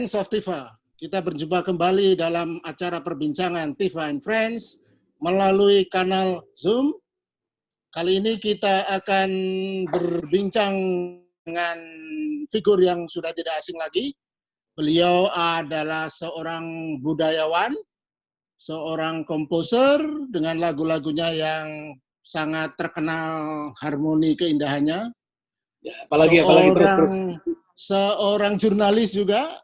Friends of Tifa. Kita berjumpa kembali dalam acara perbincangan Tifa and Friends melalui kanal Zoom. Kali ini kita akan berbincang dengan figur yang sudah tidak asing lagi. Beliau adalah seorang budayawan, seorang komposer dengan lagu-lagunya yang sangat terkenal harmoni keindahannya. Ya, apalagi terus. Seorang jurnalis juga.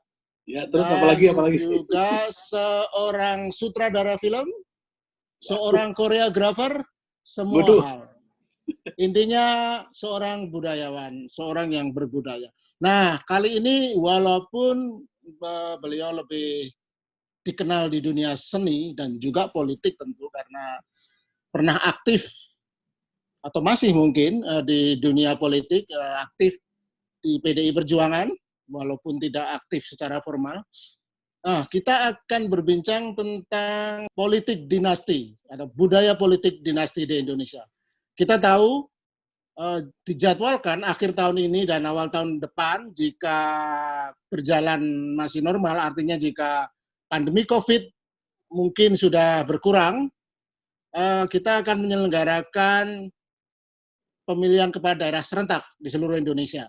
Ya, terus apalagi juga seorang sutradara film, seorang koreografer, semua hal. Intinya seorang budayawan, seorang yang berbudaya. Nah, kali ini walaupun beliau lebih dikenal di dunia seni dan juga politik tentu karena pernah aktif atau masih mungkin di dunia politik, aktif di PDI Perjuangan, walaupun tidak aktif secara formal. Kita akan berbincang tentang politik dinasti atau budaya politik dinasti di Indonesia. Kita tahu dijadwalkan akhir tahun ini dan awal tahun depan, jika berjalan masih normal, artinya jika pandemi COVID mungkin sudah berkurang, kita akan menyelenggarakan pemilihan kepala daerah serentak di seluruh Indonesia.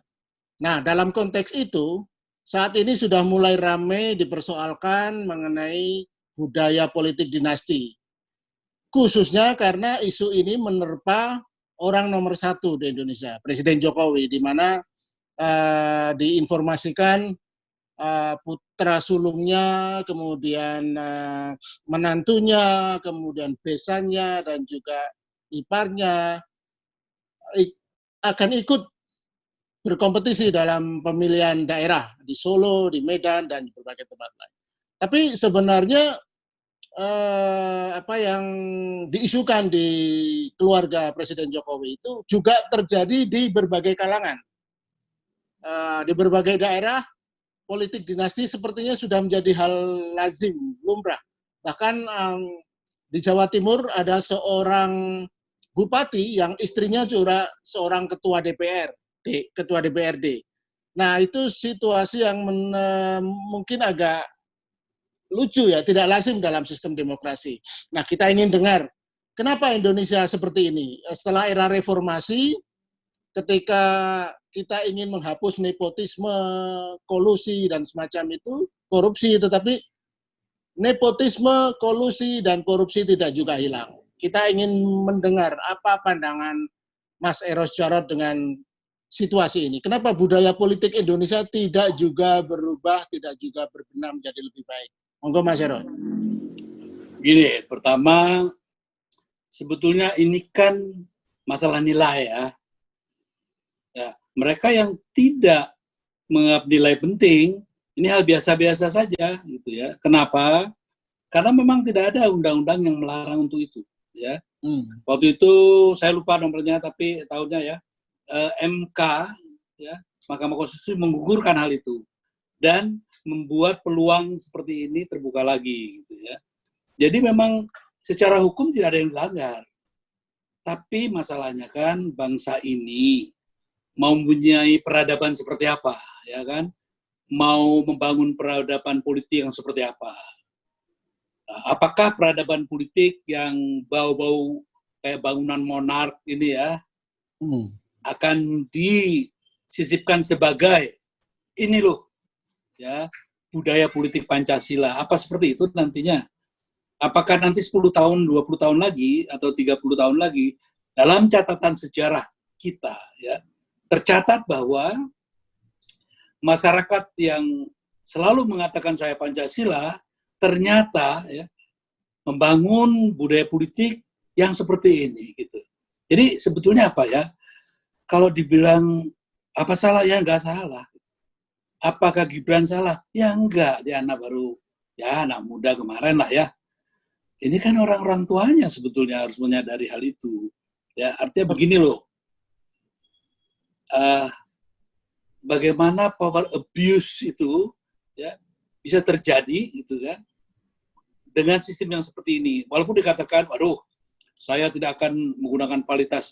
Nah, dalam konteks itu, saat ini sudah mulai ramai dipersoalkan mengenai budaya politik dinasti. Khususnya karena isu ini menerpa orang nomor satu di Indonesia, Presiden Jokowi, di mana diinformasikan putra sulungnya, kemudian menantunya, kemudian besannya, dan juga iparnya akan ikut berkompetisi dalam pemilihan daerah di Solo, di Medan, dan di berbagai tempat lain. Tapi sebenarnya apa yang diisukan di keluarga Presiden Jokowi itu juga terjadi di berbagai kalangan. Di berbagai daerah, politik dinasti sepertinya sudah menjadi hal lazim, lumrah. Bahkan di Jawa Timur ada seorang bupati yang istrinya juga seorang ketua DPRD. Nah, itu situasi yang mungkin agak lucu ya, tidak lazim dalam sistem demokrasi. Nah, kita ingin dengar, kenapa Indonesia seperti ini? Setelah era reformasi, ketika kita ingin menghapus nepotisme, kolusi, dan semacam itu, korupsi, tetapi nepotisme, kolusi, dan korupsi tidak juga hilang. Kita ingin mendengar apa pandangan Mas Eros Jarot dengan situasi ini. Kenapa budaya politik Indonesia tidak juga berubah, tidak juga berbenah menjadi lebih baik? Monggo Mas Eros. Gini, pertama, sebetulnya ini kan masalah nilai ya. Mereka yang tidak menganggap nilai penting, ini hal biasa-biasa saja, gitu ya. Kenapa? Karena memang tidak ada undang-undang yang melarang untuk itu, ya. Waktu itu saya lupa nomornya, tapi tahunnya ya. MK, ya, Mahkamah Konstitusi menggugurkan hal itu dan membuat peluang seperti ini terbuka lagi, gitu ya. Jadi memang secara hukum tidak ada yang dilanggar, tapi masalahnya kan bangsa ini mau mempunyai peradaban seperti apa, ya kan? Mau membangun peradaban politik yang seperti apa? Nah, apakah peradaban politik yang bau-bau kayak bangunan monark ini ya, akan disisipkan sebagai ini loh, ya, budaya politik Pancasila. Apa seperti itu nantinya? Apakah nanti 10 tahun, 20 tahun lagi, atau 30 tahun lagi, dalam catatan sejarah kita, ya, tercatat bahwa masyarakat yang selalu mengatakan saya Pancasila, ternyata ya, membangun budaya politik yang seperti ini, gitu. Jadi sebetulnya apa ya? Kalau dibilang apa salah, ya nggak salah. Apakah Gibran salah? Ya enggak, dia anak baru, ya anak muda kemarin lah ya. Ini kan orang-orang tuanya sebetulnya harus menyadari hal itu. Ya, artinya begini loh, bagaimana power abuse itu ya bisa terjadi, gitu kan, dengan sistem yang seperti ini. Walaupun dikatakan, waduh, saya tidak akan menggunakan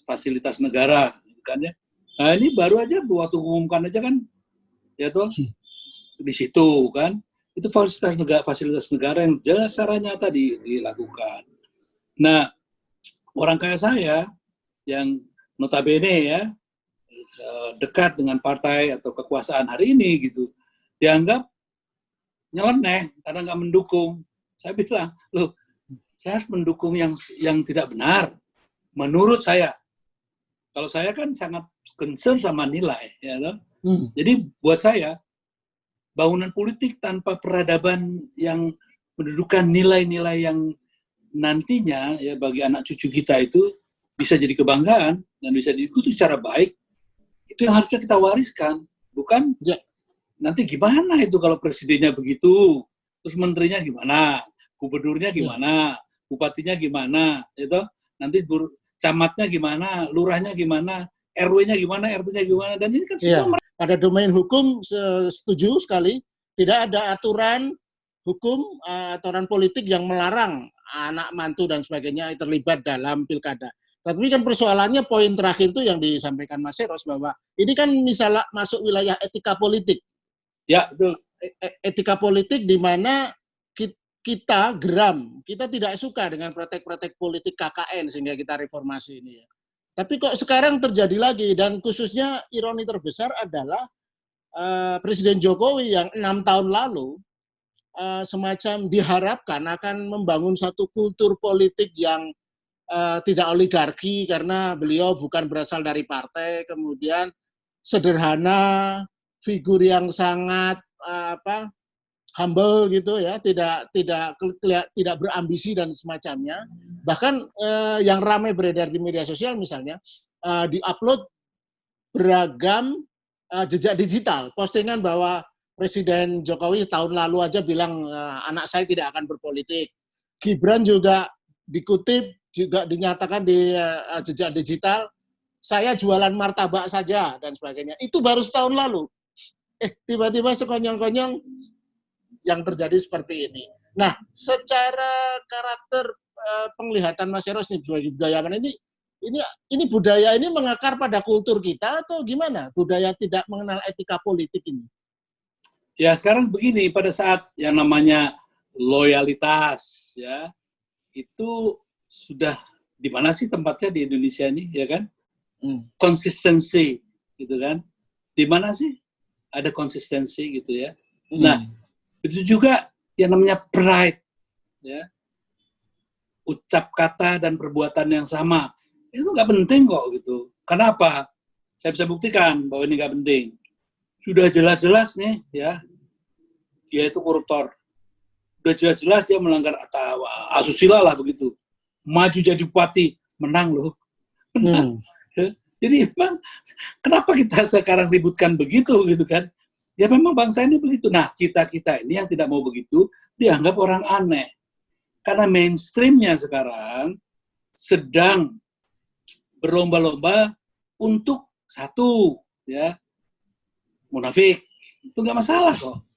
fasilitas negara, gitu kan ya. Nah ini baru aja waktu umumkan aja kan, ya tuh di situ kan, Itu fasilitas negara yang secara nyata dilakukan. Nah, orang kayak saya yang notabene ya dekat dengan partai atau kekuasaan hari ini gitu, dianggap nyeleneh karena nggak mendukung. Saya bilang, loh, saya harus mendukung yang tidak benar. Menurut saya, kalau saya kan sangat concern sama nilai, ya kan? Jadi buat saya, bangunan politik tanpa peradaban yang mendudukan nilai-nilai yang nantinya ya bagi anak cucu kita itu bisa jadi kebanggaan dan bisa diikuti secara baik, itu yang harusnya kita wariskan, bukan nanti gimana itu kalau presidennya begitu, terus menterinya gimana, gubernurnya gimana, bupatinya gimana, itu nanti camatnya gimana, lurahnya gimana, RW-nya gimana, RT-nya gimana, dan ini kan semua pada domain hukum setuju sekali, tidak ada aturan hukum, aturan politik yang melarang anak mantu dan sebagainya terlibat dalam pilkada. Tapi kan persoalannya poin terakhir itu yang disampaikan Mas Eros bahwa ini kan misalnya masuk wilayah etika politik. Ya, betul. Etika politik di mana kita geram, kita tidak suka dengan praktek-praktek politik KKN sehingga kita reformasi ini ya. Tapi kok sekarang terjadi lagi, dan khususnya ironi terbesar adalah Presiden Jokowi yang 6 tahun lalu semacam diharapkan akan membangun satu kultur politik yang tidak oligarki karena beliau bukan berasal dari partai, kemudian sederhana, figur yang sangat humble gitu ya, tidak berambisi dan semacamnya. Bahkan yang ramai beredar di media sosial misalnya diupload beragam jejak digital, postingan bahwa Presiden Jokowi tahun lalu aja bilang anak saya tidak akan berpolitik. Gibran juga dikutip juga dinyatakan di jejak digital, saya jualan martabak saja dan sebagainya. Itu baru setahun lalu. Tiba-tiba sekonyong-konyong yang terjadi seperti ini. Nah, secara karakter penglihatan Mas Eros nih sebagai budayawan ini budaya ini mengakar pada kultur kita atau gimana? Budaya tidak mengenal etika politik ini. Ya sekarang begini, pada saat yang namanya loyalitas ya itu sudah di mana sih tempatnya di Indonesia ini, ya kan? Konsistensi, gitu kan? Di mana sih ada konsistensi, gitu ya? Nah, itu juga yang namanya pride, ya. Ucap kata dan perbuatan yang sama, itu nggak penting kok, gitu. Kenapa? Saya bisa buktikan bahwa ini nggak penting. Sudah jelas-jelas nih, ya, dia itu koruptor. Sudah jelas-jelas dia melanggar asusila lah begitu. Maju jadi bupati, menang loh. Menang. Jadi memang kenapa kita sekarang ributkan begitu gitu kan? Ya memang bangsa ini begitu. Nah, kita ini yang tidak mau begitu dianggap orang aneh. Karena mainstreamnya sekarang sedang berlomba-lomba untuk satu, ya, munafik. Itu nggak masalah kok.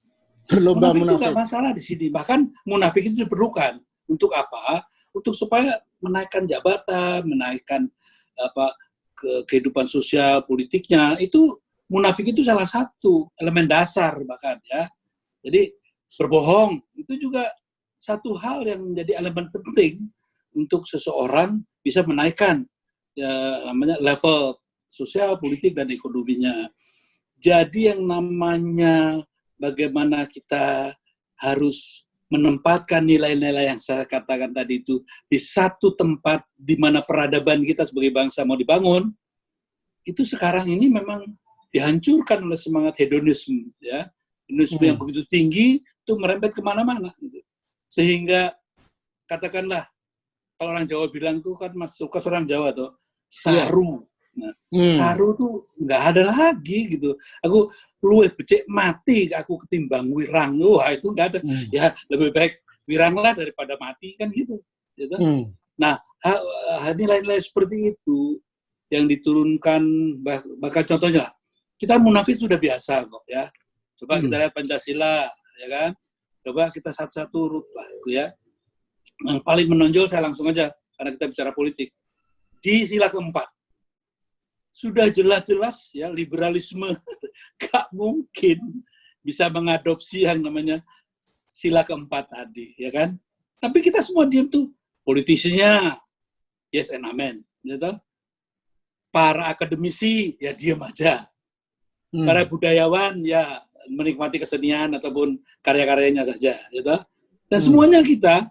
Berlomba munafik itu nggak masalah di sini. Bahkan munafik itu diperlukan. Untuk apa? Untuk supaya menaikkan jabatan, menaikkan kehidupan sosial politiknya. Itu munafik itu salah satu elemen dasar bahkan ya. Jadi berbohong itu juga satu hal yang menjadi elemen penting untuk seseorang bisa menaikkan ya, namanya level sosial, politik dan ekonominya. Jadi yang namanya bagaimana kita harus menempatkan nilai-nilai yang saya katakan tadi itu di satu tempat di mana peradaban kita sebagai bangsa mau dibangun, itu sekarang ini memang dihancurkan oleh semangat hedonisme, ya. Hedonisme yang begitu tinggi, itu merembet kemana-mana. Gitu. Sehingga, katakanlah, kalau orang Jawa bilang tuh kan, Mas suka orang Jawa tuh, saru. Nah, saru tuh nggak ada lagi gitu. Aku luwih becik mati aku ketimbang wirang. Wah itu nggak ada. Ya lebih baik wiranglah daripada mati kan gitu. Gitu. Nah nilai-nilai seperti itu yang diturunkan bahkan contohnya kita munafik sudah biasa kok ya. Coba kita lihat Pancasila ya kan. Coba kita satu-satu urut lah gitu ya. Yang paling menonjol saya langsung aja karena kita bicara politik. Di sila keempat sudah jelas-jelas ya liberalisme gak mungkin bisa mengadopsi yang namanya sila keempat tadi, ya kan? Tapi kita semua diam tuh. Politisinya, yes and amen. Gitu. Para akademisi, ya diam aja. Para budayawan, ya menikmati kesenian ataupun karya-karyanya saja. Gitu. Dan semuanya kita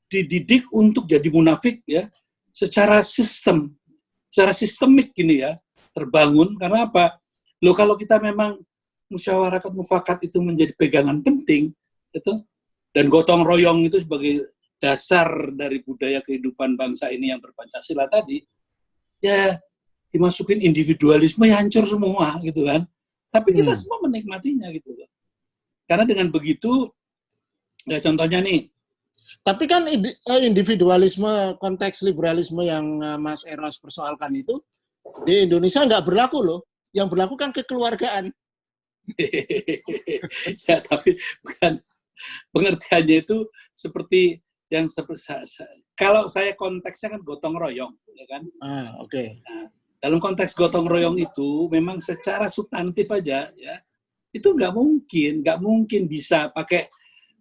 dididik untuk jadi munafik, ya, secara sistemik gini ya, terbangun. Karena apa? Loh, kalau kita memang musyawarah mufakat itu menjadi pegangan penting, itu, dan gotong royong itu sebagai dasar dari budaya kehidupan bangsa ini yang berpancasila tadi, ya dimasukin individualisme ya hancur semua gitu kan. Tapi kita semua menikmatinya gitu loh. Karena dengan begitu, ya contohnya nih. Tapi kan individualisme, konteks liberalisme yang Mas Eros persoalkan itu di Indonesia nggak berlaku loh. Yang berlaku kan kekeluargaan. Ya, tapi bukan, pengertiannya itu seperti yang kalau saya konteksnya kan gotong royong, ya kan? Oke. Nah, dalam konteks gotong royong itu memang secara substantif aja, ya, itu nggak mungkin bisa pakai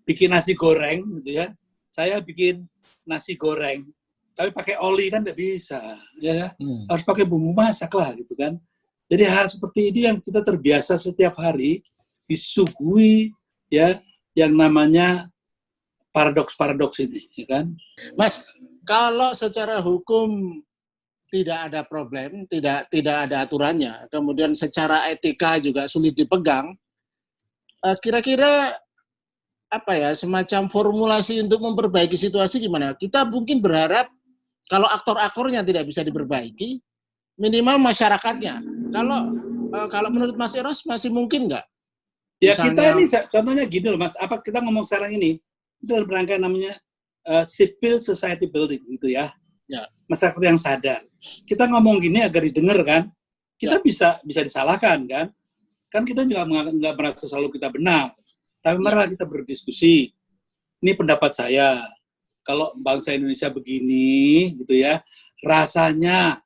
bikin nasi goreng, gitu ya. Saya bikin nasi goreng, tapi pakai oli kan nggak bisa, ya. Harus pakai bumbu masak lah, gitu kan. Jadi hal seperti ini yang kita terbiasa setiap hari disuguhi, ya, yang namanya paradoks-paradoks ini, ya kan? Mas, kalau secara hukum tidak ada problem, tidak ada aturannya, kemudian secara etika juga sulit dipegang, kira-kira apa ya, semacam formulasi untuk memperbaiki situasi gimana? Kita mungkin berharap kalau aktor-aktornya tidak bisa diperbaiki, minimal masyarakatnya. Kalau menurut Mas Eros masih mungkin nggak? Ya kita ini contohnya gini loh Mas, apa kita ngomong sekarang ini dalam rangka namanya civil society building gitu ya. Masyarakat yang sadar. Kita ngomong gini agar didengar kan, kita bisa disalahkan kan. Kan kita juga nggak merasa selalu kita benar. Tapi malah kita berdiskusi. Ini pendapat saya. Kalau bangsa Indonesia begini gitu ya, rasanya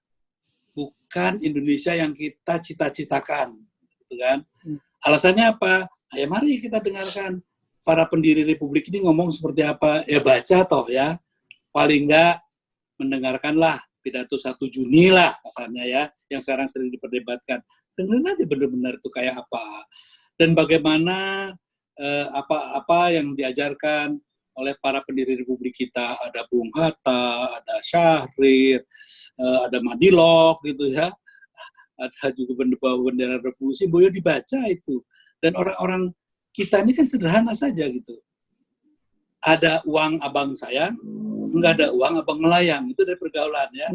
bukan Indonesia yang kita cita-citakan, gitu kan? Alasannya apa? Ya mari kita dengarkan para pendiri Republik ini ngomong seperti apa. Ya baca toh ya. Paling enggak mendengarkanlah pidato 1 Juni lah kasarnya ya, yang sekarang sering diperdebatkan. Dengerin aja benar-benar itu kayak apa. Dan bagaimana apa yang diajarkan oleh para pendiri Republik kita. Ada Bung Hatta, ada Syahrir, ada Madilog gitu ya. Ada juga bendera revolusi, boleh dibaca itu. Dan orang-orang kita ini kan sederhana saja gitu. Ada uang abang saya, nggak ada uang abang melayang, itu dari pergaulan ya.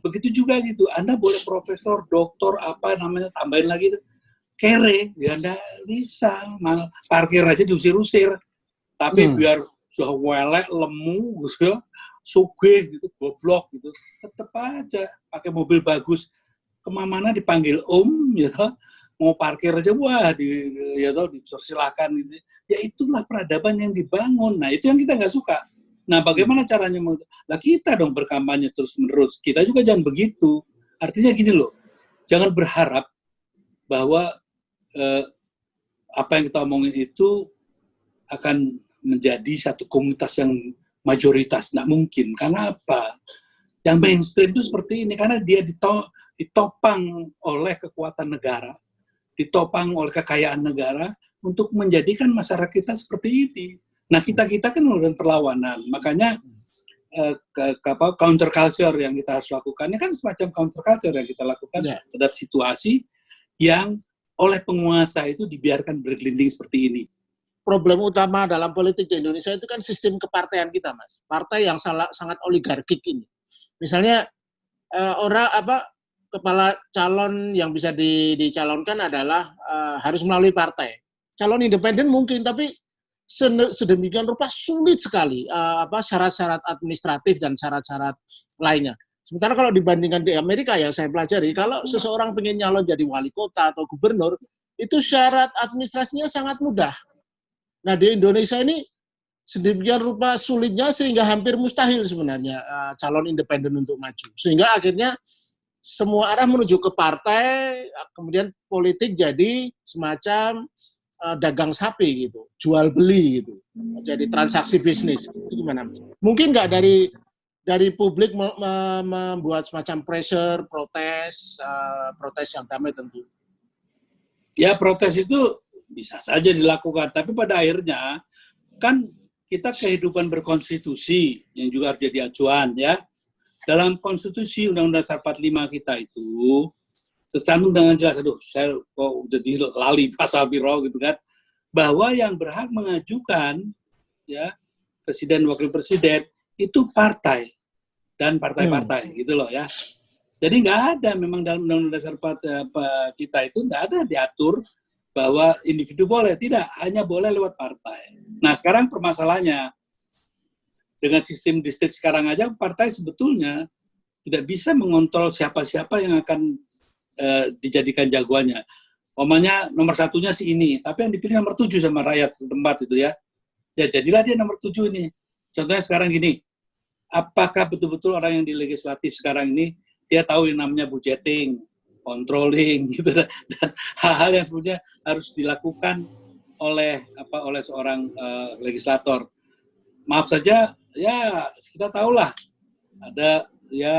Begitu juga gitu, Anda boleh profesor, doktor, apa namanya, tambahin lagi itu. Kere, ya Anda bisa, parkir aja diusir-usir. Tapi biar sudah welek, lemu, gitu, sugih, gitu, goblok, gitu, tetap aja pakai mobil bagus. Kemana-mana dipanggil gitu, mau parkir aja, wah, dipersilahkan, gitu. Ya itulah peradaban yang dibangun. Nah, itu yang kita nggak suka. Nah, bagaimana caranya? Nah, kita dong berkampanye terus-menerus. Kita juga jangan begitu. Artinya gini loh, jangan berharap bahwa apa yang kita omongin itu akan menjadi satu komunitas yang mayoritas. Nggak mungkin. Karena apa? Yang mainstream itu seperti ini. Karena dia ditopang oleh kekuatan negara, ditopang oleh kekayaan negara untuk menjadikan masyarakat kita seperti ini. Nah, kita kan melakukan perlawanan. Makanya counter culture yang kita harus lakukan. Ini kan semacam counter culture yang kita lakukan terhadap situasi yang oleh penguasa itu dibiarkan bergelinding seperti ini. Problem utama dalam politik di Indonesia itu kan sistem kepartaian kita, Mas. Partai yang sangat oligarkik ini. Misalnya kepala calon yang bisa dicalonkan adalah harus melalui partai. Calon independen mungkin, tapi sedemikian rupa sulit sekali syarat-syarat administratif dan syarat-syarat lainnya. Sementara kalau dibandingkan di Amerika yang saya pelajari, kalau seseorang pengen nyalon jadi wali kota atau gubernur, itu syarat administrasinya sangat mudah. Nah, di Indonesia ini sedemikian rupa sulitnya sehingga hampir mustahil sebenarnya calon independen untuk maju. Sehingga akhirnya semua arah menuju ke partai, kemudian politik jadi semacam dagang sapi gitu, jual beli gitu, jadi transaksi bisnis. Itu gimana? Mungkin nggak dari publik membuat semacam pressure, protes yang damai tentu. Ya protes itu bisa saja dilakukan, tapi pada akhirnya kan kita kehidupan berkonstitusi yang juga harus jadi acuan ya. Dalam konstitusi Undang-Undang Dasar 45 kita itu tercantum dengan jelas, aduh saya kok jadi lali pasal biro gitu kan, bahwa yang berhak mengajukan ya presiden wakil presiden itu partai dan partai-partai gitu loh ya. Jadi nggak ada memang dalam Undang-Undang Dasar kita itu nggak ada diatur bahwa individu boleh, tidak, hanya boleh lewat partai. Nah sekarang permasalahannya dengan sistem distrik sekarang aja partai sebetulnya tidak bisa mengontrol siapa-siapa yang akan dijadikan jagoannya. Omanya nomor satunya si ini, tapi yang dipilih nomor 7 sama rakyat setempat itu ya. Ya jadilah dia nomor 7 ini. Contohnya sekarang gini, apakah betul-betul orang yang di legislatif sekarang ini dia tahu yang namanya budgeting, controlling gitu dan hal-hal yang sebenarnya harus dilakukan oleh seorang legislator. Maaf saja ya kita tahulah ada ya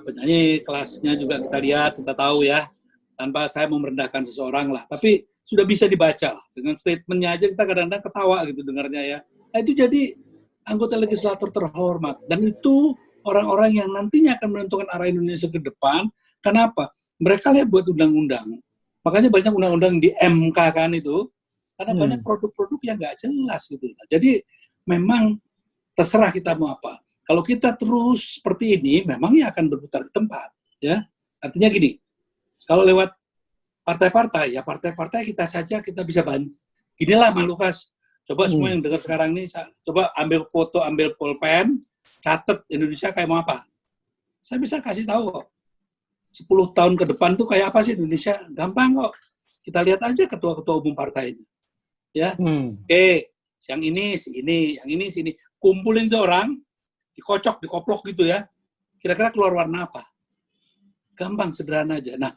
penyanyi kelasnya juga kita lihat, kita tahu ya, tanpa saya merendahkan seseorang lah, tapi sudah bisa dibaca lah. Dengan statementnya aja kita kadang-kadang ketawa gitu dengarnya ya. Nah itu jadi anggota legislator terhormat, dan itu orang-orang yang nantinya akan menentukan arah Indonesia ke depan. Kenapa? Mereka lihat buat undang-undang. Makanya banyak undang-undang di MK kan itu, karena banyak produk-produk yang nggak jelas gitu. Jadi memang terserah kita mau apa. Kalau kita terus seperti ini, memang ya akan berputar ke tempat. Ya, artinya gini, kalau lewat partai-partai, ya partai-partai kita saja kita bisa bantu. Ginilah Mas Lukas, coba semua yang dengar sekarang ini, coba ambil foto, ambil pulpen, catat Indonesia kayak mau apa. Saya bisa kasih tahu kok. 10 tahun ke depan tuh kayak apa sih Indonesia? Gampang kok. Kita lihat aja ketua-ketua umum partai ini. Ya, oke, yang ini, si ini, yang ini, si ini. Kumpulin tuh orang, dikocok, dikoplok gitu ya. Kira-kira keluar warna apa? Gampang, sederhana aja. Nah,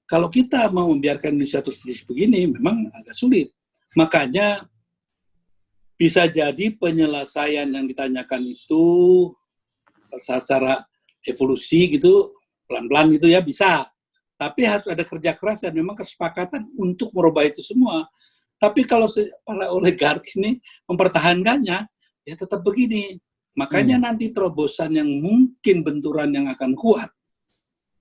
kalau kita mau membiarkan Indonesia terus begini, memang agak sulit. Makanya bisa jadi penyelesaian yang ditanyakan itu secara evolusi gitu, pelan-pelan gitu ya, bisa. Tapi harus ada kerja keras dan memang kesepakatan untuk merubah itu semua. Tapi kalau para oligarki ini mempertahankannya, ya tetap begini. Makanya nanti terobosan yang mungkin benturan yang akan kuat,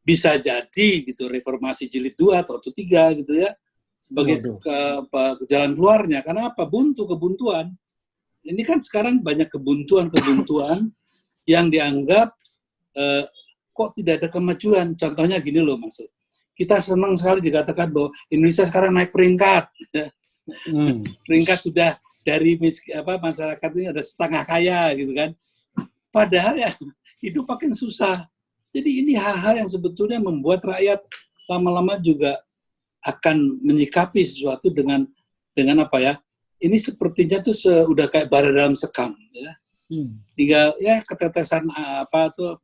bisa jadi gitu reformasi jilid 2 atau 3 gitu ya, sebagai jalan keluarnya. Karena apa? Kebuntuan. Ini kan sekarang banyak kebuntuan yang dianggap kok tidak ada kemajuan. Contohnya gini loh, Mas. Kita senang sekali dikatakan bahwa Indonesia sekarang naik peringkat. Peringkat sudah dari masyarakat ini ada setengah kaya gitu kan. Padahal ya hidup makin susah. Jadi ini hal-hal yang sebetulnya membuat rakyat lama-lama juga akan menyikapi sesuatu dengan apa ya? Ini sepertinya tuh udah kayak bara dalam sekam ya. Tinggal ya ketetesan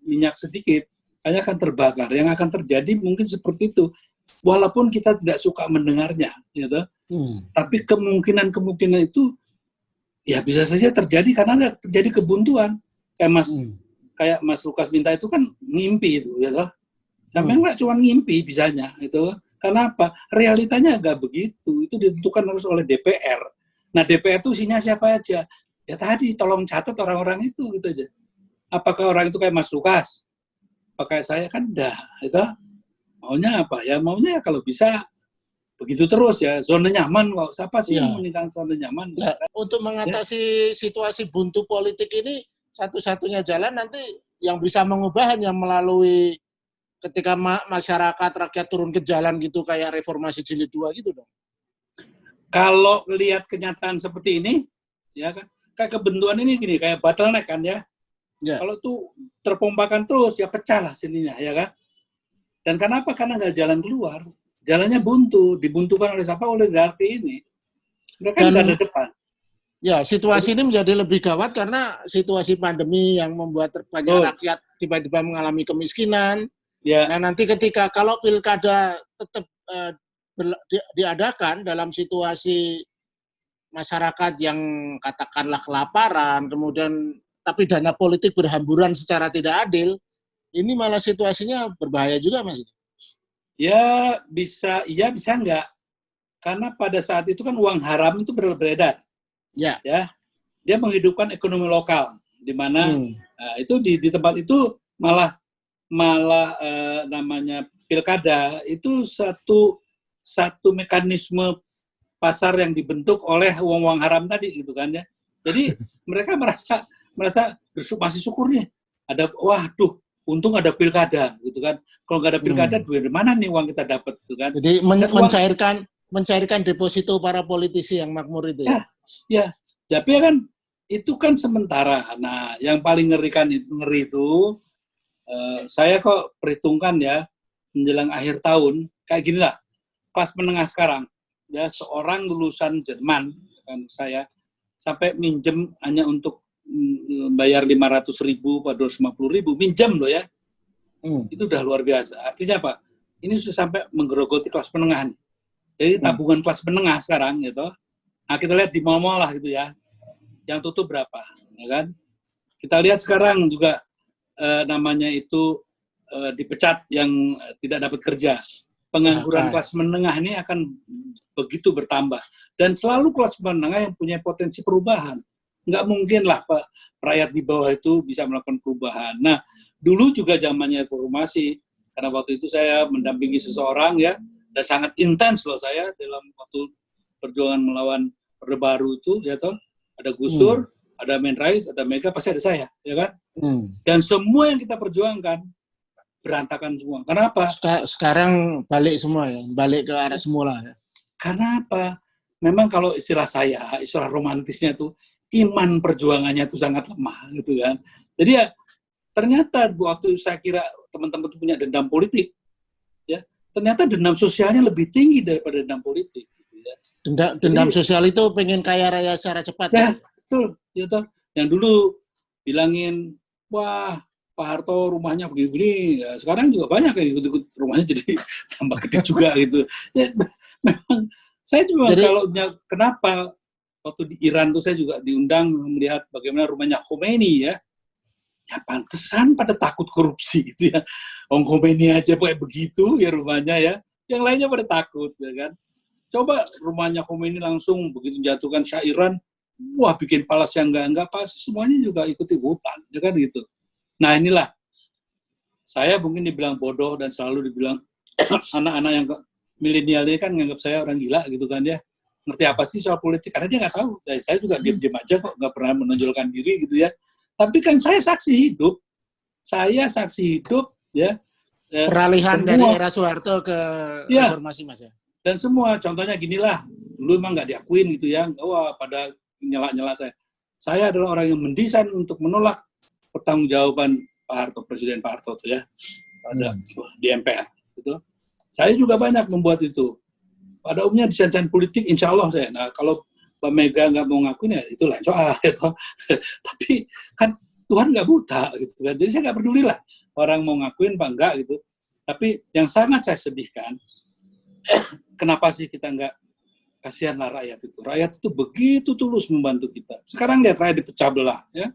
minyak sedikit hanya akan terbakar. Yang akan terjadi mungkin seperti itu. Walaupun kita tidak suka mendengarnya, gitu. Tapi kemungkinan itu ya bisa saja terjadi karena ada terjadi kebuntuan. Kayak Mas Lukas minta itu kan ngimpi itu, gitu. Sampai nggak cuma ngimpi bisanya, itu. Karena apa? Realitanya nggak begitu. Itu ditentukan harus oleh DPR. Nah DPR itu isinya siapa aja? Ya tadi tolong catat orang-orang itu gitu aja. Apakah orang itu kayak Mas Lukas? Pakai saya kan dah, itu maunya apa ya? Maunya kalau bisa begitu terus ya, zona nyaman kok. Siapa sih yang meninggalkan zona nyaman? Ya, untuk mengatasi situasi buntu politik ini, satu-satunya jalan nanti yang bisa mengubah hanya melalui ketika masyarakat rakyat turun ke jalan gitu, kayak reformasi jilid 2 gitu dong. Kalau lihat kenyataan seperti ini, ya kan, kayak kebentuan ini gini, kayak bottleneck kan ya. Kalau tuh terpompakan terus, ya pecah lah sininya, ya kan. Dan kenapa? Karena nggak jalan keluar. Jalannya buntu, dibuntukan oleh siapa? Oleh oligarki ini. Mereka nggak ada depan. Ya, situasi ini menjadi lebih gawat karena situasi pandemi yang membuat banyak rakyat tiba-tiba mengalami kemiskinan. Nah, nanti ketika kalau pilkada tetap diadakan dalam situasi masyarakat yang katakanlah kelaparan, kemudian tapi dana politik berhamburan secara tidak adil, ini malah situasinya berbahaya juga, Mas. Ya bisa, iya bisa enggak. Karena pada saat itu kan uang haram itu beredar. Ya. Dia menghidupkan ekonomi lokal, di mana itu di tempat itu malah namanya pilkada itu satu mekanisme pasar yang dibentuk oleh uang haram tadi gitu kan ya. Jadi mereka merasa masih syukur nih. Waduh, untung ada pilkada gitu kan. Kalau nggak ada pilkada, duit dari mana nih uang kita dapat gitu kan. Jadi mencairkan deposito para politisi yang makmur itu ya. Ya. Tapi kan itu kan sementara. Nah, yang paling ngeri itu saya kok perhitungkan ya menjelang akhir tahun kayak gini lah. Kelas menengah sekarang ya, seorang lulusan Jerman kan saya sampai minjem hanya untuk bayar 500.000 atau 250.000 minjem loh ya. Itu udah luar biasa. Artinya apa? Ini sudah sampai menggerogoti kelas menengah nih. Jadi tabungan kelas menengah sekarang gitu. Nah, kita lihat di mall-mall lah gitu ya. Yang tutup berapa, ya kan? Kita lihat sekarang juga namanya itu dipecat yang tidak dapat kerja. Pengangguran kelas menengah ini akan begitu bertambah. Dan selalu kelas menengah yang punya potensi perubahan. Nggak mungkin lah rakyat di bawah itu bisa melakukan perubahan. Nah, dulu juga zamannya reformasi, karena waktu itu saya mendampingi seseorang ya, dan sangat intens loh saya dalam waktu perjuangan melawan Orde Baru itu, ya toh, ada Gus Dur, ada Amin Rais, ada Mega, pasti ada saya, ya kan? Dan semua yang kita perjuangkan berantakan semua. Kenapa? Sekarang balik semua ya, balik ke arah semula ya. Karena apa? Memang kalau istilah romantisnya tuh, iman perjuangannya itu sangat lemah, gitu kan. Jadi ya, ternyata waktu saya kira teman-teman itu punya dendam politik, ya, ternyata dendam sosialnya lebih tinggi daripada dendam politik. Gitu ya. Dendam sosial itu pengen kaya raya secara cepat. Ya, betul. Ya, toh. Yang dulu bilangin, wah, Pak Harto rumahnya begini-begini, ya, sekarang juga banyak yang ikut-ikut rumahnya jadi tambah gede juga gitu. Ya, memang saya juga kenapa waktu di Iran tuh saya juga diundang melihat bagaimana rumahnya Khomeini ya. Ya pantesan pada takut korupsi gitu ya. Khomeini aja kayak begitu ya rumahnya ya. Yang lainnya pada takut ya kan. Coba rumahnya Khomeini langsung begitu jatuhkan Shah Iran, wah bikin palas yang enggak pasti semuanya juga ikut-ikutan ya kan gitu. Nah inilah, saya mungkin dibilang bodoh dan selalu dibilang anak-anak yang milenial ini kan nganggap saya orang gila gitu kan ya. Ngerti apa sih soal politik? Karena dia nggak tahu. Saya juga diam-diam aja kok, nggak pernah menonjolkan diri gitu ya. Tapi kan saya saksi hidup. Ya. Peralihan dari era Soeharto ke reformasi Mas ya. Dan semua, contohnya ginilah, dulu emang nggak diakuin gitu ya. Wah pada nyela-nyela saya. Saya adalah orang yang mendesain untuk menolak pertanggungjawaban Pak Harto, Presiden Pak Harto itu ya, pada di MPR gitu. Saya juga banyak membuat itu. Pada umumnya desain politik, insya Allah saya. Nah kalau Mbak Mega nggak mau ngakuin ya itu lain soal. Gitu. Tapi kan Tuhan nggak buta gitu kan. Jadi saya nggak peduli lah orang mau ngakuin apa enggak gitu. Tapi yang sangat saya sedihkan, kenapa sih kita nggak kasihanlah rakyat itu. Rakyat itu begitu tulus membantu kita. Sekarang lihat rakyat dipecah belah ya.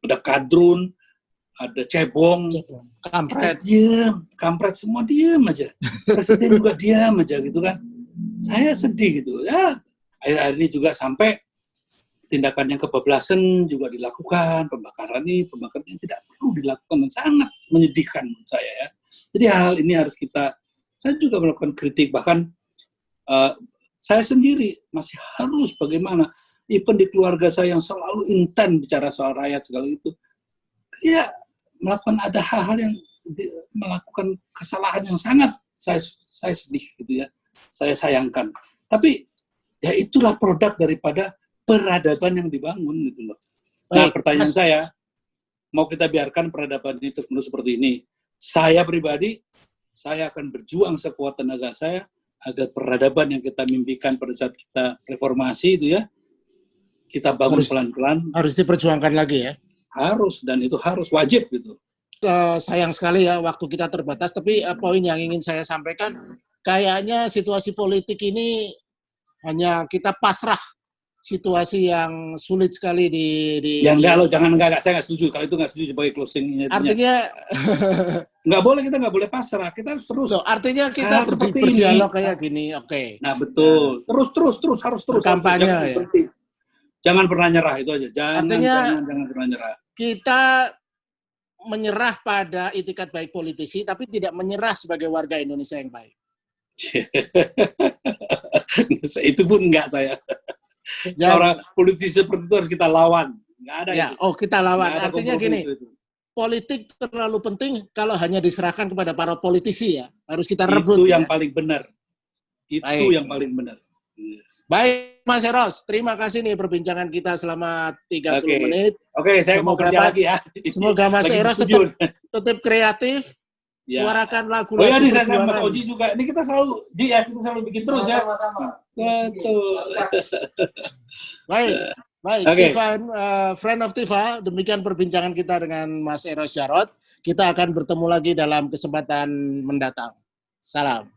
Ada kadrun, ada cebong, kampret diam, kampret semua diam aja. Presiden juga diam aja gitu kan. Saya sedih gitu. Ya, akhir-akhir ini juga sampai tindakan yang kebablasan juga dilakukan, pembakaran yang tidak perlu dilakukan dan sangat menyedihkan menurut saya ya. Jadi hal ini harus saya juga melakukan kritik, bahkan saya sendiri masih harus bagaimana, even di keluarga saya yang selalu intens bicara soal rakyat segala itu, ya melakukan ada hal-hal yang melakukan kesalahan yang sangat saya sedih gitu ya, saya sayangkan. Tapi ya itulah produk daripada peradaban yang dibangun gitu loh. Nah pertanyaan saya, mau kita biarkan peradaban ini terus seperti ini? Saya pribadi, saya akan berjuang sekuat tenaga saya agar peradaban yang kita mimpikan pada saat kita reformasi itu ya, kita bangun pelan-pelan. Harus diperjuangkan lagi ya? Harus, dan itu harus, wajib gitu. Sayang sekali ya waktu kita terbatas, tapi poin yang ingin saya sampaikan, kayaknya situasi politik ini hanya kita pasrah situasi yang sulit sekali di Ya enggak loh, jangan enggak, saya nggak setuju. Kalau itu nggak setuju sebagai closing. Artinya nggak boleh, kita nggak boleh pasrah, kita harus terus. Loh, artinya kita seperti berdialog ini. kayak gini, oke. Nah betul, terus harus terus. Kampanye ya. Jangan pernah nyerah, itu aja. Artinya jangan pernah nyerah. Kita menyerah pada itikat baik politisi, tapi tidak menyerah sebagai warga Indonesia yang baik. Itu pun enggak saya. Orang politisi seperti itu harus kita lawan. Nggak ada ya, itu. Kita lawan. Artinya gini, politik terlalu penting kalau hanya diserahkan kepada para politisi ya. Harus kita rebut. Itu yang paling benar. Itu yang paling benar. Baik, Mas Eros. Terima kasih nih perbincangan kita selama 30 menit. Oke, saya mau kerja lagi ya. Semoga Mas Eros tetap kreatif. Ya. Suarakan lagu-lagu. Oh iya, nih saya Mas Oji juga. Ini kita selalu bikin terus ya. Sama-sama. Betul. Baik. Tifa, friend of Tifa, demikian perbincangan kita dengan Mas Eros Jarot. Kita akan bertemu lagi dalam kesempatan mendatang. Salam.